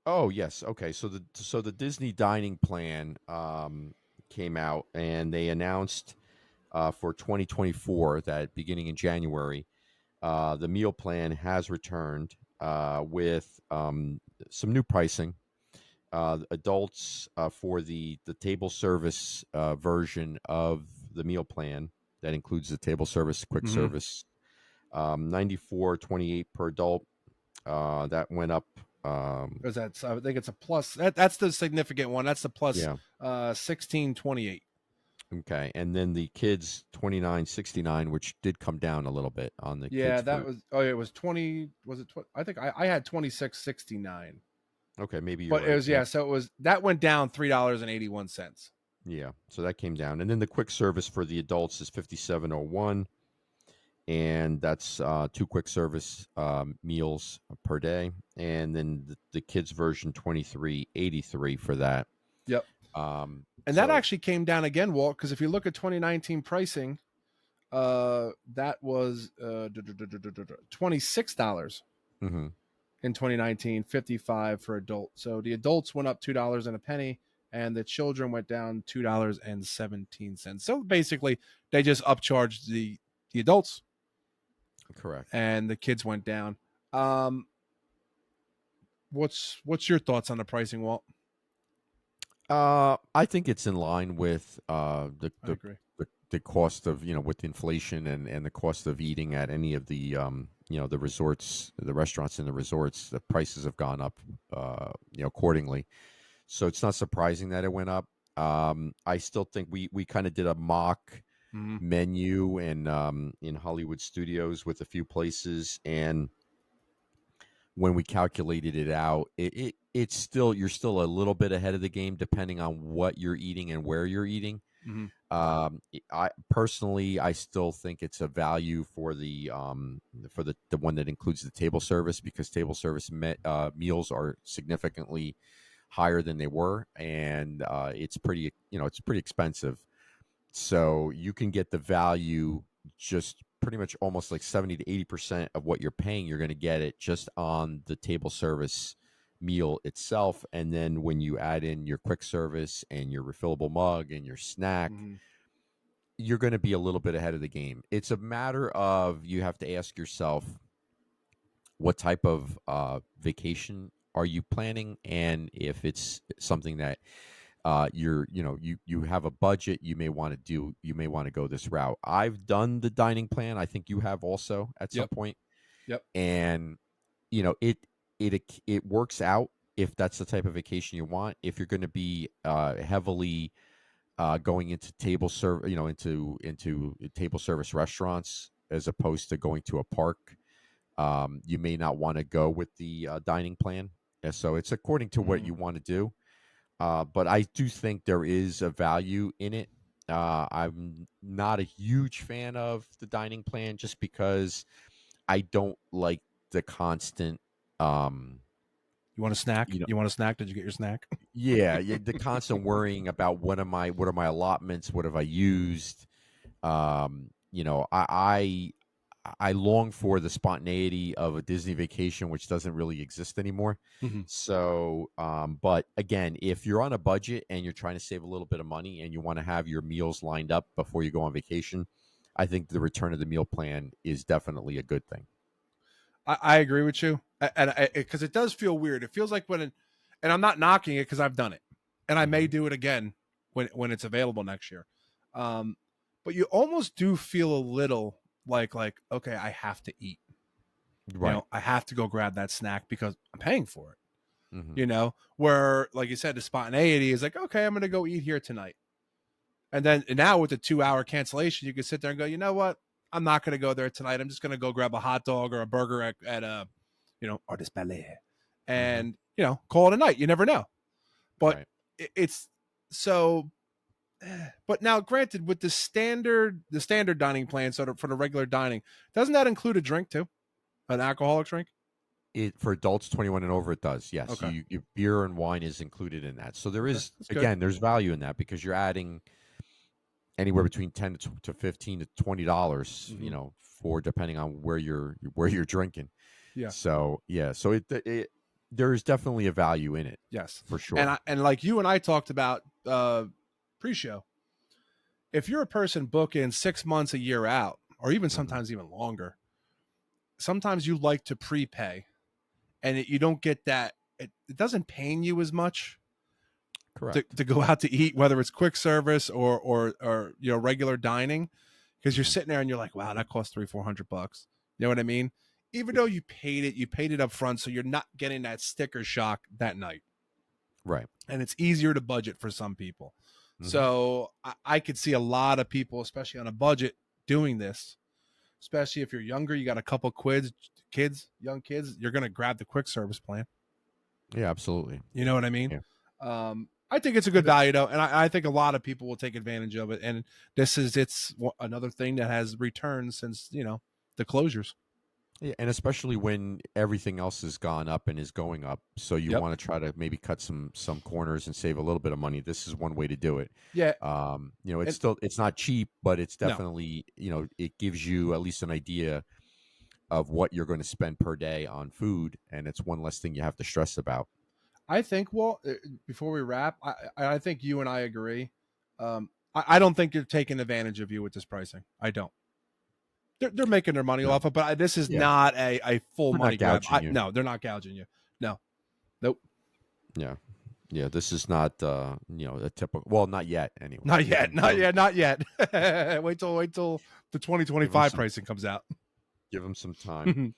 Oh, yes. Okay. So the Disney dining plan came out, and they announced for 2024 that beginning in January, the meal plan has returned with some new pricing. Adults for the table service version of the meal plan that includes the table service, quick Hmm. service, 94.28 per adult. That went up. Because that's I think it's a plus. That's the significant one. That's the plus Yeah. 16.28. Okay. And then the kids 29.69, which did come down a little bit on the Yeah, kids that for. was. Oh, yeah, it was 20. Was it? I think I had 26.69. Okay, maybe you're But it right. was, Yep. yeah. So it was that went down $3.81. Yeah. So that came down. And then the quick service for the adults is 57.01, and that's two quick service meals per day. And then the kids version 23.83 for that. Yep. And that So actually came down again, Walt, because if you look at 2019 pricing, that was $26 mhm. in 2019, 55 for adult. So the adults went up $2 and a penny, and the children went down $2.17. So basically, they just upcharged the adults, Correct. and the kids went down. Um, what's your thoughts on the pricing, Walt? I think it's in line with I agree. the cost of, with inflation and the cost of eating at any of the the resorts, the restaurants in the resorts. The prices have gone up accordingly. So it's not surprising that it went up. I still think we kind of did a mock Mm-hmm. menu in Hollywood Studios with a few places, and when we calculated it out, it's still, you're still a little bit ahead of the game depending on what you're eating and where you're eating. Mm-hmm. I personally, I still think it's a value for the one that includes the table service, because table service meals are significantly higher than they were, and it's pretty expensive. So you can get the value, just pretty much almost like 70 to 80% of what you're paying. You're going to get it just on the table service meal itself. And then when you add in your quick service and your refillable mug and your snack, Mm-hmm. you're going to be a little bit ahead of the game. It's a matter of, you have to ask yourself, what type of vacation are you planning, and if it's something that you have a budget, you may want to go this route. I've done the dining plan. I think you have also at some Yep. point, Yep. and it works out if that's the type of vacation you want. If you're going to be heavily going into into table service restaurants as opposed to going to a park, you may not want to go with the dining plan. And so it's according to what Mm-hmm. you want to do. But I do think there is a value in it. I'm not a huge fan of the dining plan, just because I don't like the constant, um, You want a snack? you know, You want a snack? Did you get your snack? yeah, the constant worrying about what are my allotments, what have I used. I long for the spontaneity of a Disney vacation, which doesn't really exist anymore. Mm-hmm. So, but again, if you're on a budget and you're trying to save a little bit of money and you want to have your meals lined up before you go on vacation, I think the return of the meal plan is definitely a good thing. I agree with you, and because it does feel weird. It feels like and I'm not knocking it because I've done it, and I may Hmm. do it again when it's available next year. Um, but you almost do feel a little like okay, I have to eat. Right. I have to go grab that snack because I'm paying for it. Hmm. Where like you said, the spontaneity is like, okay, I'm going to go eat here tonight. And now with the 2 hour cancellation, you can sit there and go, you know what? I'm not going to go there tonight. I'm just going to go grab a hot dog or a burger at a, Artist Ballet, Hmm. and call it a night. You never know, but Right. it's so. But now, granted, with the standard dining plan, sort of for the regular dining, doesn't that include a drink too, an alcoholic drink? It for adults 21 and over, it does. Yes, Okay, you beer and wine is included in that. So there okay, is, that's good. again, there's value in that, because you're adding anywhere between 10 to 15 to $20, Mm-hmm. for, depending on where you're drinking. Yeah. So yeah, so There is definitely a value in it Yes. for sure. And like you and I talked about pre-show, if you're a person booking 6 months, a year out, or even Mhm. sometimes even longer, sometimes you like to prepay, and you don't get that. It doesn't pain you as much Correct. to go out to eat, whether it's quick service or regular dining, because you're Mhm. sitting there and you're like, wow, that cost $300-400. You know what I mean? Even though you paid it up front, so you're not getting that sticker shock that night, Right. and it's easier to budget for some people. Mhm. So I could see a lot of people, especially on a budget, doing this. Especially if you're younger, you got a couple young kids, you're gonna grab the quick service plan. Yeah, absolutely. You know what I mean? Yeah. I think it's a good value though, and I think a lot of people will take advantage of it. And it's another thing that has returned since the closures. Yeah, and especially when everything else has gone up and is going up, so you Yep. want to try to maybe cut some corners and save a little bit of money. This is one way to do it. Yeah. It's And still it's not cheap, but it's no, definitely it gives you at least an idea of what you're going to spend per day on food, and it's one less thing you have to stress about. I think. Well, before we wrap, I think you and I agree. I don't think they're taking advantage of you with this pricing. I don't. They're making their money No, off of, but this is yeah, not a full they're not money grab. gouging you. No, they're not gouging you. No, nope, Yeah, yeah. This is not a typical. Well, not yet. Anyway, not give yet, them not yet, not yet. Wait till the give them 2025 some pricing comes out. give them some time.